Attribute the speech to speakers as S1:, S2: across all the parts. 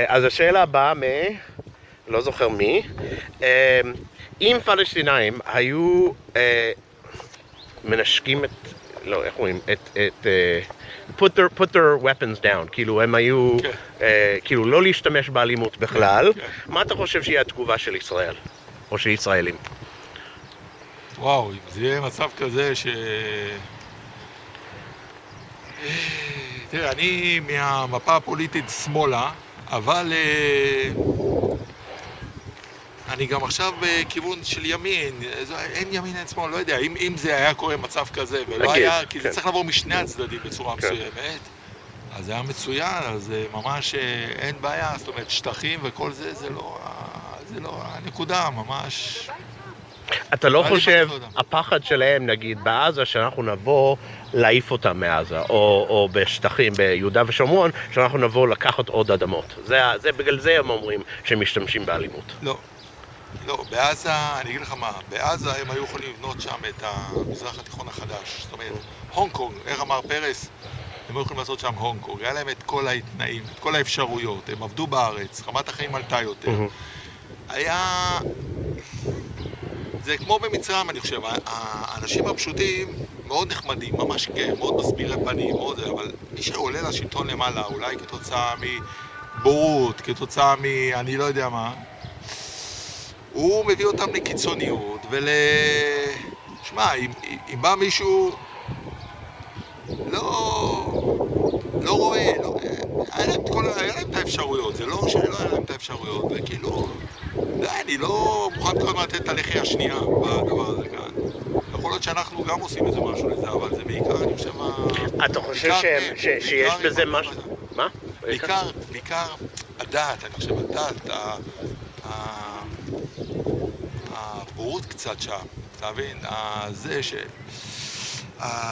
S1: אז השאלה הבאה לא זוכר מי, אם פלסטינאים היו מנשקים את, לא, איך רואים, put their weapons down, כאילו הם היו, כאילו לא להשתמש באלימות בכלל, מה אתה חושב שיהיה התגובה של ישראל, או של ישראלים?
S2: וואו, אם זה יהיה מצב כזה תראה, אני מהמפה הפוליטית שמאלה, אבל אני גם עכשיו בכיוון של ימין, אין ימין אין שמאל, לא יודע, אם זה היה קורה מצב כזה, ולא היה, כי זה צריך לעבור משני הצדדים בצורה מסוימת, אז זה היה מצוין, אז ממש אין בעיה, זאת אומרת, שטחים וכל זה, זה לא הנקודה, ממש...
S1: אתה לא חושב, הפחד שלהם, נגיד, בעזה, שאנחנו נבוא להעיף אותם מעזה, או בשטחים, ביהודה ושומרון, שאנחנו נבוא לקחת עוד אדמות. בגלל זה הם אומרים שהם משתמשים באלימות.
S2: לא, בעזה, אני אגיד לך מה, בעזה הם היו יכולים לבנות שם את המזרח התיכון החדש. זאת אומרת, הונג קונג, איך אמר פרס, הם היו יכולים לעשות שם הונג קונג. היה להם את כל התנאים, את כל האפשרויות, הם עבדו בארץ, רמת החיים עלתה יותר. היה... זה כמו במצרים, אני חושב, האנשים הפשוטים מאוד נחמדים, ממש מאוד מסבירי פנים, אבל מי שעולה לשלטון למעלה, אולי כתוצאה מבורות, כתוצאה אני לא יודע מה, הוא מביא אותם לקיצוניות שמע, אם בא מישהו לא רואה, היה להם את האפשרויות, זה לא שלא היה להם את האפשרויות, וכאילו, אני לא מוכן כל הזמן לתת את הלחי השנייה בדבר הזה כאן. יכול להיות שאנחנו גם עושים איזה משהו לזה, אבל זה בעיקר, אני חושב...
S1: אתה חושב שיש בזה משהו? מה?
S2: בעיקר הדעת, אני חושב, הדעת, הבורות קצת שם, אתה מבין?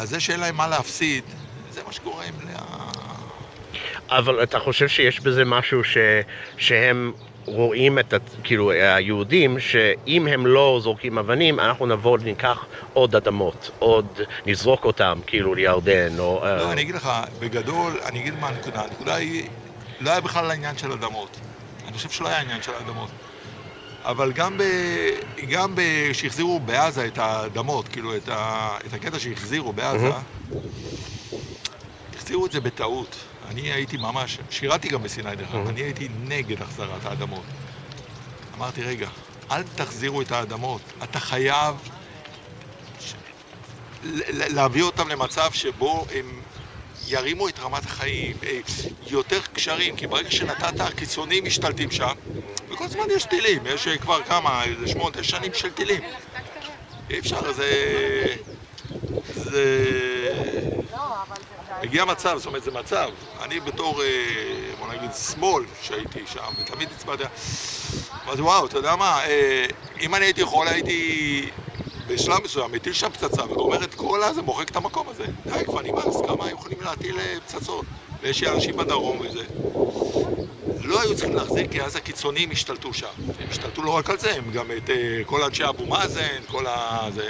S2: זה שאין להם מה להפסיד, זה מה שקוראים
S1: אבל אתה חושב שיש בזה משהו שהם רואים את, כאילו, היהודים, שאם הם לא זורקים אבנים, אנחנו נבוא ניקח עוד אדמות, עוד נזרוק אותם, כאילו, לירדן, או...
S2: לא, אני אגיד לך, בגדול, אני אגיד מה הנקודה. הנקודה היא, לא היה בכלל העניין של אדמות. אני חושב שלא היה העניין של האדמות. אבל גם שהחזירו בעזה את האדמות, כאילו, את הקטע שהחזירו בעזה, החזירו את זה בטעות. אני הייתי ממש, שירתי גם בסיני דרך אגב, אני הייתי נגד החזרת האדמות. אמרתי, רגע, אל תחזירו את האדמות, אתה חייב להביא אותם למצב שבו הם ירימו את רמת החיים, יותר קשרים, כי ברגע שנתת הקיצונים משתלטים שם, וכל הזמן יש טילים, יש כבר כמה, 8-9 שנים של טילים. אי אפשר, הגיע מצב, זאת אומרת, זה מצב. אני בתור, בוא נגיד, שמאל שהייתי שם, ותמיד הצבעתי, אמרתי, וואו, אתה יודע מה, אם אני הייתי יכול, הייתי בשלב מסוים, מטיל שם פצצה, ואומר את כל הזה, מוחק את המקום הזה. די, כבר נמאס, כמה היו יכולים להטיל פצצות. ויש אנשים בדרום וזה. לא היו צריכים להחזיר, כי אז הקיצונים השתלטו שם. הם השתלטו לא רק על זה, הם גם את כל אנשי אבו מאזן,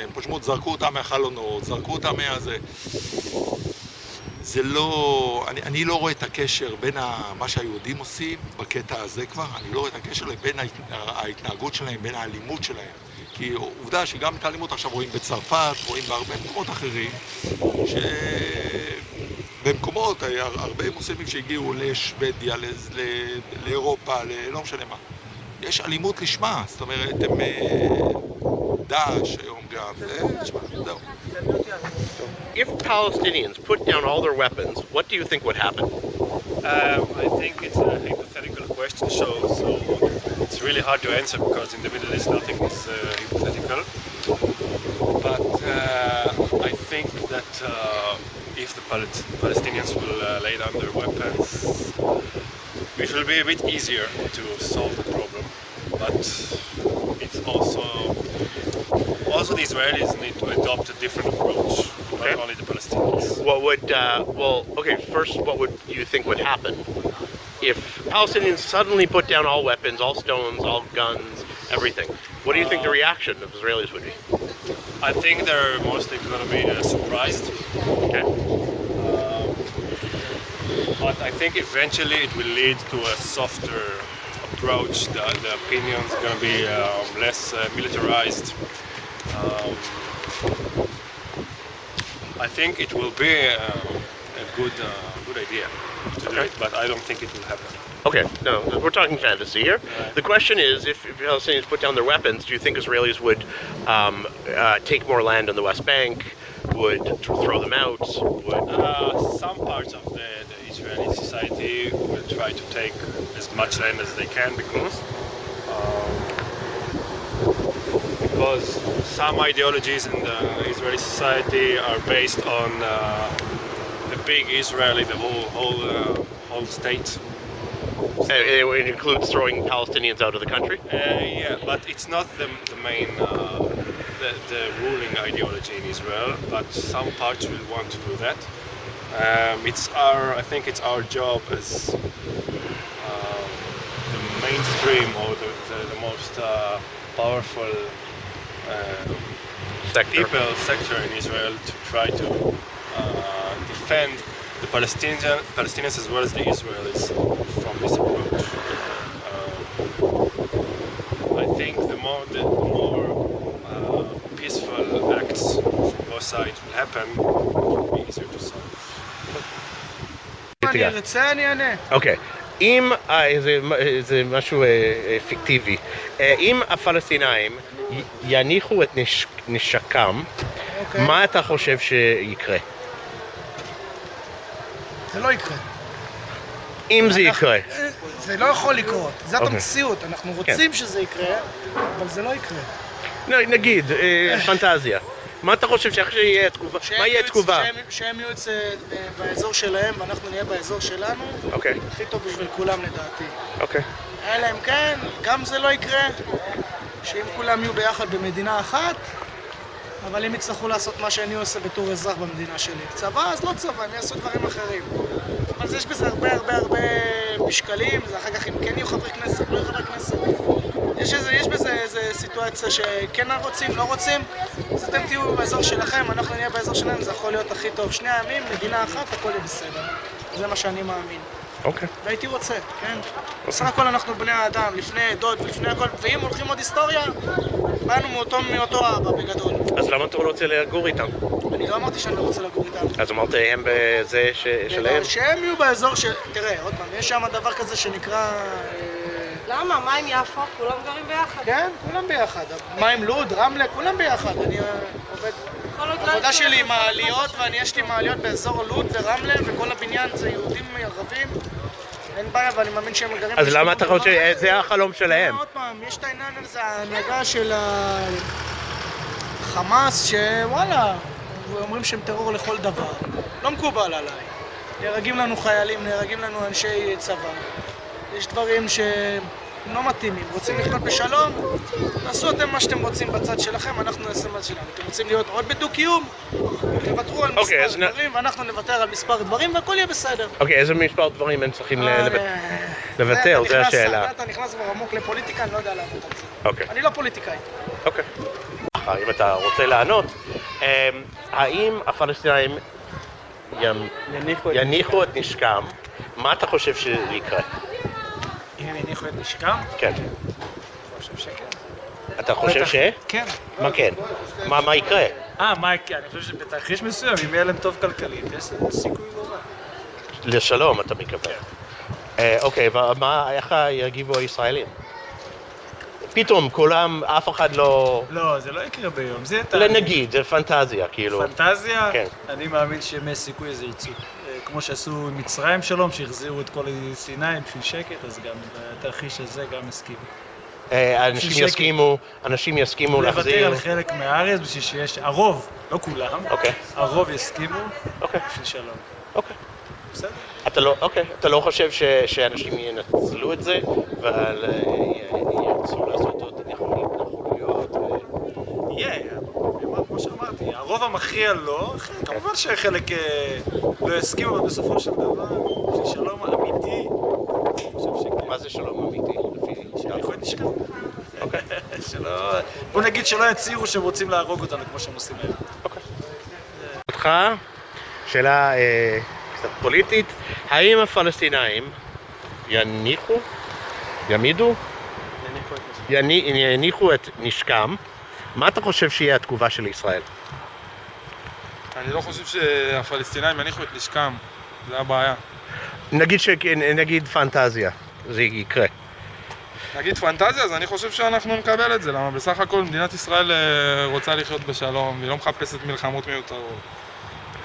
S2: הם פשוט זרקו אותם מהחלונות, זרקו אותם מהזה. זה לא... אני לא רואה את הקשר בין מה שהיהודים עושים בקטע הזה כבר, אני לא רואה את הקשר בין ההתנהגות שלהם, בין האלימות שלהם. כי עובדה שגם את האלימות עכשיו רואים בצרפת, רואים בהרבה מקומות אחרים, במקומות, הרבה מוסלמים שהגיעו לשוודיה, לאירופה, לא משנה מה. יש אלימות לשמה, זאת אומרת, הם דאעש היום גם, זהו.
S1: If Palestinians put down all their weapons, what do you think would happen?
S3: I think it's a hypothetical question, so it's really hard to answer because in the Middle East nothing is hypothetical. But I think that if the Palestinians will lay down their weapons, it will be a bit easier to solve the problem. But it's also the Israelis need to adopt a different approach, not only the Palestinians.
S1: What would, first, what would you think would happen if Palestinians suddenly put down all weapons, all stones, all guns, everything? What do you think the reaction of Israelis would be?
S3: I think they're mostly going to be surprised.
S1: Okay.
S3: But I think eventually it will lead to a softer approach. The opinions are going to be less militarized. Um, I think it will be a good idea to do it, but I don't think it will happen.
S1: Okay, no, we're talking fantasy here. The question is, if Palestinians put down their weapons, do you think Israelis would take more land on the West Bank, would throw them out, would...
S3: Some parts of the Israeli society will try to take as much land as they can because some ideologies in the Israeli society are based on the big Israeli, the whole state.
S1: It includes throwing Palestinians out of the country?
S3: Yeah, but it's not the main, the ruling ideology in Israel, but some parts will want to do that. I think it's our job as the mainstream or the most powerful sector in Israel to try to defend the Palestinians as well as the Israelis from this approach. I think the more peaceful acts from both sides will happen, it will be easier to solve.
S4: אני ארצה, אני אענה.
S1: אוקיי, אם זה משהו פיקטיבי, אם הפלסטינאים יניחו את נשקם, מה אתה חושב שיקרה?
S4: זה לא יקרה.
S1: אם זה יקרה.
S4: זה לא יכול לקרות, זאת המציאות, אנחנו רוצים שזה יקרה, אבל זה לא יקרה.
S1: נגיד, פנטזיה. מה אתה חושב שאיך שיהיה תגובה? מה יהיה תגובה?
S4: שהם יהיו באזור שלהם ואנחנו נהיה באזור שלנו, הכי טוב בשביל כולם לדעתי. אלא אם כן, גם זה לא יקרה, שאם כולם יהיו ביחד במדינה אחת, אבל אם יצטרכו לעשות מה שאני עושה בתור אזרח במדינה שלי. צבא, אז לא צבא, הם יעשו דברים אחרים. אז יש בזה הרבה משקלים, זה אחר כך אם כן יהיו חברי כנסת, לא יהיו חברי כנסת. יש בזה איזו סיטואציה שכן רוצים, לא רוצים, אז אתם תהיו באזור שלכם, אנחנו נהיה באזור שלהם, זה יכול להיות הכי טוב. שני העמים, מדינה אחת, הכל יהיה בסדר. זה מה שאני מאמין. והייתי רוצה, כן? בסך הכל אנחנו בני האדם, לפני עדות ולפני הכל, ואם הולכים עוד היסטוריה, באנו מאותו אבא בגדול.
S1: אז למה אתה לא רוצה לגור איתם?
S4: אני לא אמרתי שאני לא רוצה לגור איתם.
S1: אז אמרת הם בזה שלהם?
S4: שהם יהיו באזור תראה, עוד פעם, יש שם דבר כזה שנקרא...
S5: למה? מה עם יפו? כולם גרים ביחד?
S4: כן, כולם ביחד. מה עם לוד, רמלה, כולם ביחד. אני עובד... העבודה שלי עם מעליות, יש לי מעליות באזור לוד ורמלה, וכל הבניין זה יהודים ערבים. אין בעיה, אבל אני מאמין שהם גרים...
S1: אז למה אתה חושב שזה החלום שלהם?
S4: עוד פעם, יש את העניין הזה, ההנהגה של החמאס, שוואלה, אומרים שהם טרור לכל דבר. לא מקובל עליי. נהרגים לנו חיילים, נהרגים לנו אנשי צבא. יש דברים שהם לא מתאימים. רוצים לחיות בשלום? תעשו אתם מה שאתם רוצים בצד שלכם, אנחנו נעשה מה שלנו. אתם רוצים להיות עוד בדו-קיום? תוותרו על מספר דברים, ואנחנו נוותר על מספר דברים, והכל יהיה בסדר.
S1: אוקיי, איזה מספר דברים הם צריכים לוותר? זו השאלה.
S4: אתה נכנס כבר עמוק לפוליטיקה, אני לא יודע לענות על זה.
S1: אוקיי.
S4: אני לא פוליטיקאי.
S1: אוקיי. אם אתה רוצה לענות, האם הפלסטינאים יניחו את נשקם, מה אתה חושב שיקרה?
S4: אם הם יניחו את נשקם?
S1: כן.
S4: אני חושב שכן.
S1: אתה חושב ש?
S4: כן.
S1: מה כן? מה יקרה?
S4: מה יקרה? אני חושב שבתרחיש מסוים, אם יהיה להם טוב כלכלית, יש סיכוי לא רע.
S1: לשלום אתה מקווה. אוקיי, איך יגיבו הישראלים? פתאום כולם, אף אחד לא...
S4: לא, זה לא יקרה ביום.
S1: לנגיד, זה פנטזיה, כאילו.
S4: פנטזיה?
S1: כן.
S4: אני מאמין שימי סיכוי איזה ייצוא. כמו שעשו עם מצרים שלום, שהחזירו את כל סיני בשביל שקט, אז גם בתרחיש הזה גם הסכימו.
S1: אנשים יסכימו להחזיר...
S4: לוותר על חלק מהארץ בשביל שיש... הרוב, לא כולם, הרוב יסכימו בשביל שלום.
S1: אוקיי.
S4: בסדר?
S1: אתה לא חושב שאנשים ינצלו את זה, אבל ירצו לעשות עוד נכונות?
S4: יהיה, כמו שאמרתי, הרוב המכריע לא, כמובן שחלק לא יסכימו, אבל בסופו של דבר, שלום אמיתי,
S1: מה זה שלום אמיתי?
S4: יכול להיות נשכם. בוא נגיד שלא יצהירו שהם רוצים להרוג אותנו כמו שהם עושים היום.
S1: אותך, שאלה קצת פוליטית, האם הפלסטינאים יניחו את נשקם? מה אתה חושב שיהיה התגובה של ישראל?
S6: אני לא חושב שהפלסטינאים יניחו את נשקם, זה הבעיה.
S1: נגיד פנטזיה, זה יקרה.
S6: נגיד פנטזיה, אז אני חושב שאנחנו נקבל את זה, למה בסך הכל מדינת ישראל רוצה לחיות בשלום, והיא לא מחפשת מלחמות מיותרות.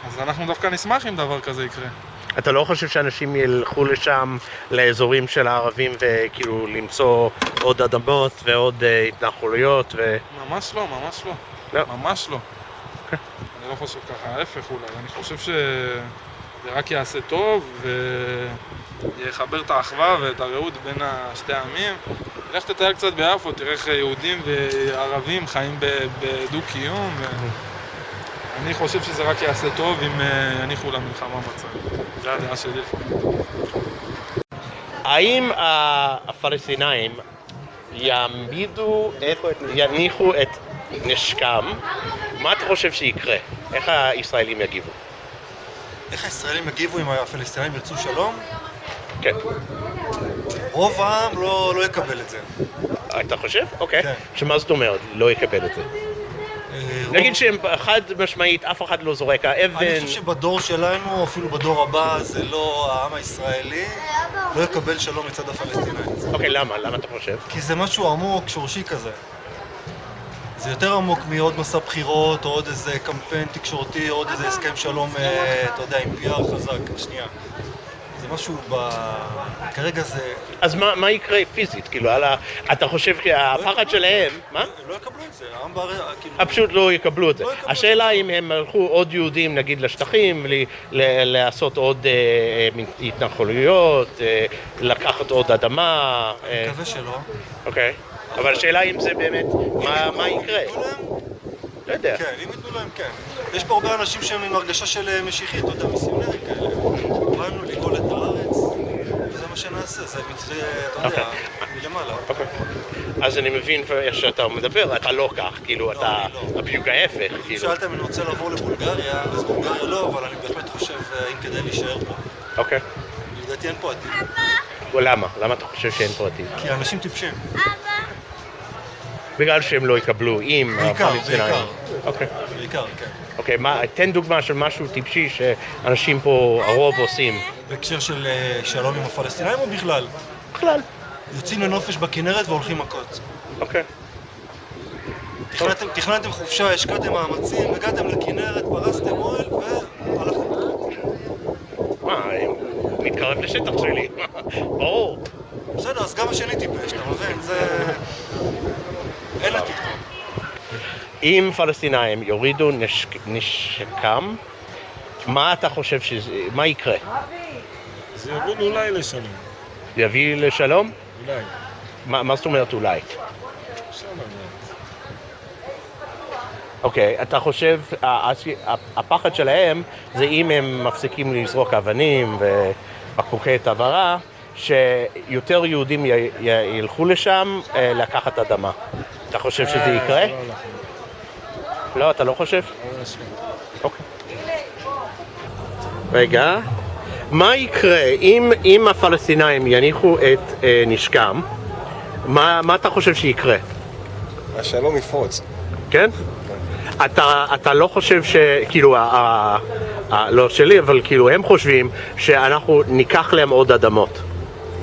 S6: אז אנחנו דווקא נשמח אם דבר כזה יקרה.
S1: אתה לא חושב שאנשים ילכו לשם, לאזורים של הערבים, וכאילו למצוא עוד אדמות ועוד התנחלויות
S6: ממש לא, ממש לא.
S1: לא.
S6: ממש לא. אני לא חושב ככה, ההפך אולי. אני חושב שזה רק יעשה טוב, ויחבר את האחווה ואת הרעות בין שתי העמים. לך תטייל קצת ביפו, תראה איך יהודים וערבים חיים בדו-קיום. אני חושב שזה רק יעשה טוב אם יניחו למלחמה בצד. זה הדעה שלי.
S1: האם הפלסטינאים יניחו את נשקם? מה אתה חושב שיקרה? איך הישראלים יגיבו?
S7: איך הישראלים יגיבו אם הפלסטינאים ירצו שלום?
S1: כן.
S7: רוב העם לא יקבל את זה.
S1: אתה חושב? אוקיי.
S7: כן.
S1: שמה זאת אומרת? לא יקבל את זה. נגיד שהם חד משמעית, אף אחד לא זורק האבן.
S7: אני חושב שבדור שלנו, או אפילו בדור הבא, זה לא העם הישראלי, לא יקבל שלום מצד הפלסטינאים.
S1: אוקיי, למה? למה אתה חושב?
S7: כי זה משהו עמוק, שורשי כזה. זה יותר עמוק מעוד מסע בחירות, או עוד איזה קמפיין תקשורתי, או עוד איזה הסכם שלום, אתה יודע, עם PR חזק, שנייה. זה משהו כרגע זה...
S1: אז מה יקרה פיזית? כאילו, אתה חושב שהפחד שלהם... מה?
S7: לא יקבלו את זה, העם כאילו...
S1: פשוט לא יקבלו את זה. השאלה אם הם הלכו עוד יהודים, נגיד, לשטחים, לעשות עוד התנחלויות, לקחת עוד אדמה...
S7: אני מקווה שלא.
S1: אוקיי. אבל השאלה אם זה באמת... מה יקרה? לא יודע.
S7: כן, אם יתנו להם, כן. יש פה הרבה אנשים שהם עם הרגשה של משיחית, אתה יודע, מיסיונרים כאלה. באנו לגאול את הארץ, וזה מה שנעשה, זה מצווה, אתה יודע, מלמעלה.
S1: אוקיי. אז אני מבין איך שאתה מדבר, אתה לא כך, כאילו, אתה בדיוק ההפך, כאילו.
S7: שאלת אם אני רוצה לעבור לבולגריה, אז בולגריה לא, אבל אני בהחלט חושב אם כדאי להישאר פה.
S1: אוקיי.
S7: לדעתי אין פה עתיד.
S1: למה? למה אתה חושב שאין פה עתיד?
S7: כי אנשים טיפשים.
S1: בגלל שהם לא יקבלו עם הפלסטינאים. אוקיי.
S7: בעיקר, כן.
S1: אוקיי, תן דוגמה של משהו טיפשי שאנשים פה הרוב עושים.
S7: בהקשר של שלום עם הפלסטינאים או בכלל?
S1: בכלל.
S7: יוצאים לנופש בכנרת והולכים מכות.
S1: אוקיי.
S7: תכננתם חופשה, השקעתם מאמצים, הגעתם לכנרת, פרסתם אוהל והלכתם מכות.
S1: מה, מתקרב לשטח שלי, ברור.
S7: בסדר, אז גם השני טיפש, אתה מבין? זה... אין עתיד פה.
S1: אם פלסטינאים יורידו נשקם, מה אתה חושב מה יקרה?
S6: זה יביא אולי לשלום.
S1: יביא לשלום?
S6: אולי.
S1: מה זאת אומרת אולי?
S6: שלום.
S1: אוקיי, אתה חושב, הפחד שלהם זה אם הם מפסיקים לזרוק אבנים ובקבוקי תבערה, שיותר יהודים ילכו לשם לקחת אדמה. אתה חושב שזה יקרה? לא, אתה לא חושב? אוקיי. רגע, מה יקרה אם הפלסטינאים יניחו את נשקם? מה אתה חושב שיקרה?
S8: השלום יפרוץ.
S1: כן? אתה לא חושב שכאילו, לא שלי, אבל כאילו הם חושבים שאנחנו ניקח להם עוד אדמות.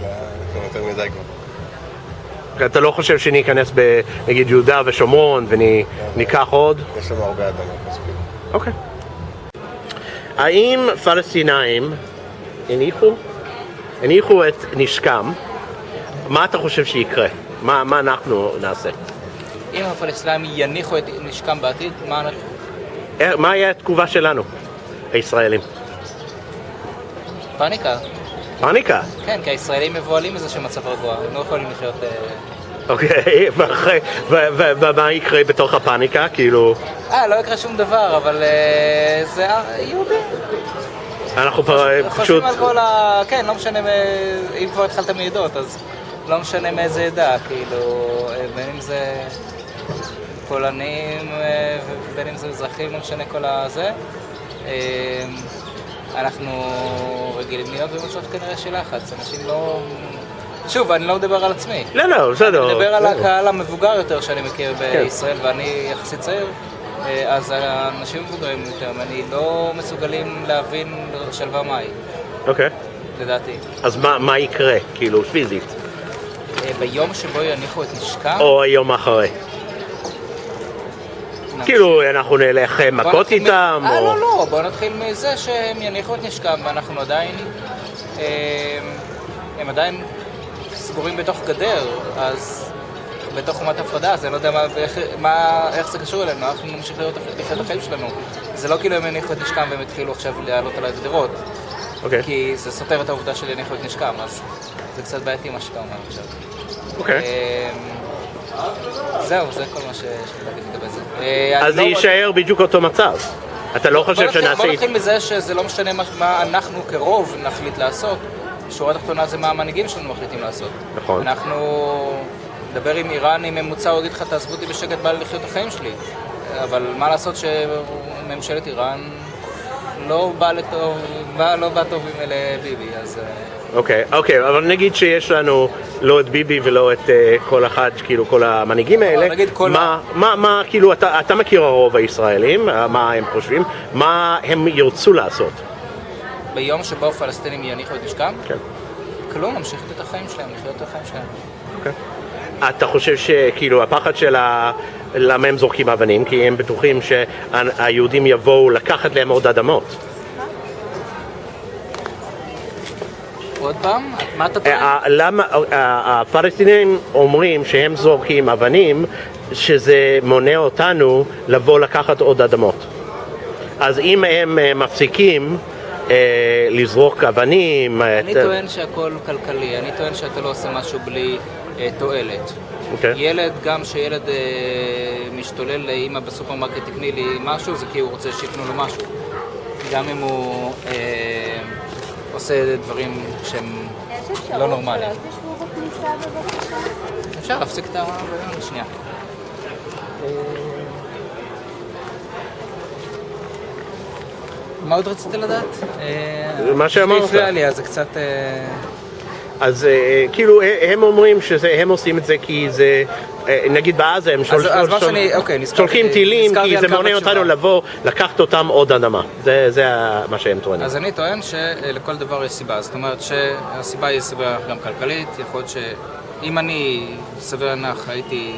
S8: לא, יותר מדי כבר.
S1: אתה לא חושב שניכנס נגיד יהודה ושומרון וניקח עוד?
S8: יש לנו הרבה אדמות מספיק.
S1: אוקיי. האם פלסטינאים הניחו את נשקם? מה אתה חושב שיקרה? מה אנחנו נעשה?
S9: אם הפלסטינאים יניחו את נשקם בעתיד,
S1: מה יהיה התגובה שלנו, הישראלים?
S9: פאניקה.
S1: פאניקה?
S9: כן, כי הישראלים מבוהלים מזה שמצב רגוע, הם לא יכולים לחיות...
S1: אוקיי, ומה יקרה בתוך הפאניקה? כאילו...
S9: לא יקרה שום דבר, אבל זה יהודי.
S1: אנחנו פשוט...
S9: חושבים על כל כן, לא משנה, אם כבר התחלת מעידות, אז לא משנה מאיזה עדה, כאילו, בין אם זה פולנים ובין אם זה מזרחים, לא משנה כל הזה. אנחנו רגילים להיות במצב כנראה של לחץ, אנשים לא... שוב, אני לא מדבר על עצמי.
S1: לא, בסדר.
S9: אני מדבר על הקהל המבוגר יותר שאני מכיר בישראל, ואני יחסית צעיר, אז האנשים מבוגרים יותר, אני לא מסוגלים להבין שלווה מהי.
S1: אוקיי.
S9: לדעתי.
S1: אז מה יקרה, כאילו, פיזית?
S9: ביום שבו יניחו את נשקם?
S1: או היום אחרי? כאילו, אנחנו נלך מכות איתם, או...
S9: לא, בואו נתחיל מזה שהם יניחו את נשקם, ואנחנו עדיין... הם עדיין סגורים בתוך גדר, אז... בתוך חומת הפרדה, אז אני לא יודע איך זה קשור אלינו, אנחנו נמשיך לראות את החיים שלנו. זה לא כאילו הם יניחו את נשקם והם התחילו עכשיו לעלות על הגדרות. כי זה סותר את העובדה של יניחו את נשקם, אז זה קצת בעייתי מה שאתה אומר עכשיו. זהו, זה כל מה שיש לי להגיד לגבי זה.
S1: אז זה יישאר בדיוק אותו מצב. אתה לא חושב שנעשה...
S9: בוא נתחיל מזה שזה לא משנה מה אנחנו כרוב נחליט לעשות. שורה תחתונה זה מה המנהיגים שלנו מחליטים לעשות.
S1: נכון.
S9: אנחנו נדבר עם איראן, עם ממוצע, הוא יגיד לך, תעזבו אותי בשקט, בא לחיות את החיים שלי. אבל מה לעשות שממשלת איראן לא בא טוב עם ביבי, אז...
S1: אוקיי, אבל נגיד שיש לנו לא את ביבי ולא את כל אחד, כאילו כל המנהיגים האלה, מה, כאילו, אתה מכיר הרוב הישראלים, מה הם חושבים, מה הם ירצו לעשות?
S9: ביום שבו הפלסטינים יניחו את נשקם?
S1: כן.
S9: כלום, ממשיך את החיים שלהם, לחיות את החיים שלהם.
S1: אוקיי. אתה חושב שכאילו הפחד של למה הם זורקים אבנים? כי הם בטוחים שהיהודים יבואו לקחת להם עוד אדמות.
S9: עוד פעם? מה אתה טוען?
S1: למה הפלסטינים אומרים שהם זורקים אבנים, שזה מונע אותנו לבוא לקחת עוד אדמות. אז אם הם מפסיקים לזרוק אבנים...
S9: אני טוען שהכל כלכלי, אני טוען שאתה לא עושה משהו בלי תועלת. ילד, גם שילד משתולל לאמא בסופרמרקט תקני לי משהו, זה כי הוא רוצה שיקנו לו משהו. גם אם הוא עושה דברים שהם לא נורמליים. אפשר להפסיק את הרעיון, שנייה. מה עוד רצית לדעת?
S1: מה שאמרת.
S9: הפריע לי, אז זה קצת...
S1: אז כאילו הם אומרים שהם עושים את זה כי זה, נגיד בעזה הם שולחים טילים כי זה מונע אותנו לבוא לקחת אותם עוד אדמה. זה מה שהם טוענים.
S9: אז אני טוען שלכל דבר יש סיבה. זאת אומרת שהסיבה היא סיבה גם כלכלית. יכול להיות שאם אני סביר להניח הייתי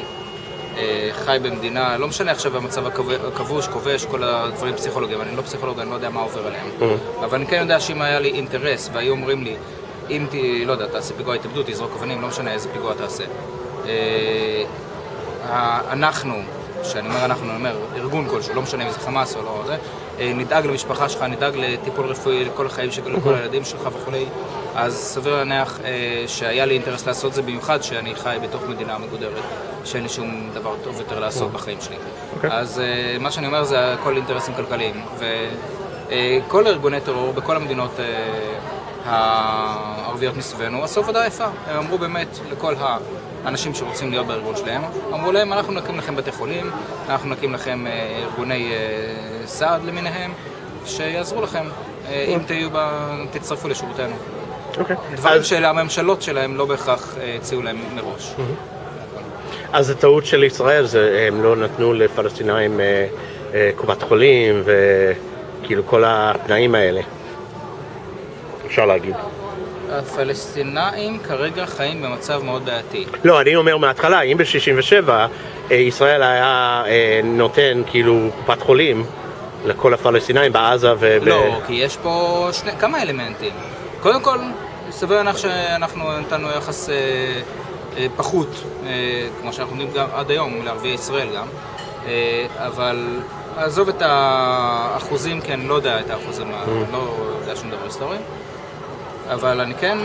S9: חי במדינה, לא משנה עכשיו המצב הכבוש, כובש, כל הדברים פסיכולוגיים. אני לא פסיכולוג, אני לא יודע מה עובר עליהם. אבל אני כן יודע שאם היה לי אינטרס והיו אומרים לי אם לא יודע, תעשה פיגוע התאבדות, תזרוק אבנים, לא משנה איזה פיגוע תעשה. אנחנו, שאני אומר אנחנו, אני אומר, ארגון כלשהו, לא משנה אם זה חמאס או לא זה, נדאג למשפחה שלך, נדאג לטיפול רפואי לכל החיים של כל הילדים שלך וכולי, אז סביר להניח שהיה לי אינטרס לעשות זה, במיוחד שאני חי בתוך מדינה מגודרת, שאין לי שום דבר טוב יותר לעשות בחיים שלי. אז מה שאני אומר זה הכל אינטרסים כלכליים, וכל ארגוני טרור בכל המדינות הערביות מסביבנו עשו עבודה יפה. הם אמרו באמת לכל האנשים שרוצים להיות בארגון שלהם, אמרו להם, אנחנו נקים לכם בתי חולים, אנחנו נקים לכם ארגוני סעד למיניהם, שיעזרו לכם אם תצטרפו לשירותנו. דברים שהממשלות שלהם לא בהכרח הציעו להם מראש.
S1: אז הטעות של ישראל זה הם לא נתנו לפלסטינאים קופת חולים וכאילו כל התנאים האלה. אפשר להגיד.
S9: הפלסטינאים כרגע חיים במצב מאוד בעייתי.
S1: לא, אני אומר מההתחלה, אם ב-67 ישראל היה נותן כאילו קופת חולים לכל הפלסטינאים בעזה
S9: לא, כי יש פה כמה אלמנטים. קודם כל, סביר להניח שאנחנו נתנו יחס פחות, כמו שאנחנו יודעים גם עד היום, לערביי ישראל גם, אבל עזוב את האחוזים, כי אני לא יודע את האחוזים, לא יודע שום דבר היסטורי. אבל אני כן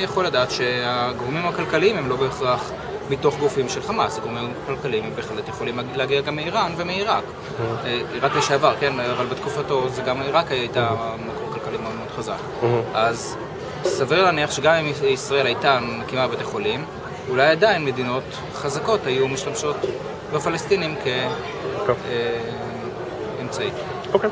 S9: יכול לדעת שהגורמים הכלכליים הם לא בהכרח מתוך גופים של חמאס. הגורמים הכלכליים הם בהחלט יכולים להגיע גם מאיראן ומעיראק. עיראק לשעבר, כן, אבל בתקופתו זה גם עיראק הייתה מקור כלכלי מאוד מאוד חזק. אז סביר להניח שגם אם ישראל הייתה מקימה בתי חולים, אולי עדיין מדינות חזקות היו משתמשות בפלסטינים כאמצעי.
S1: אוקיי.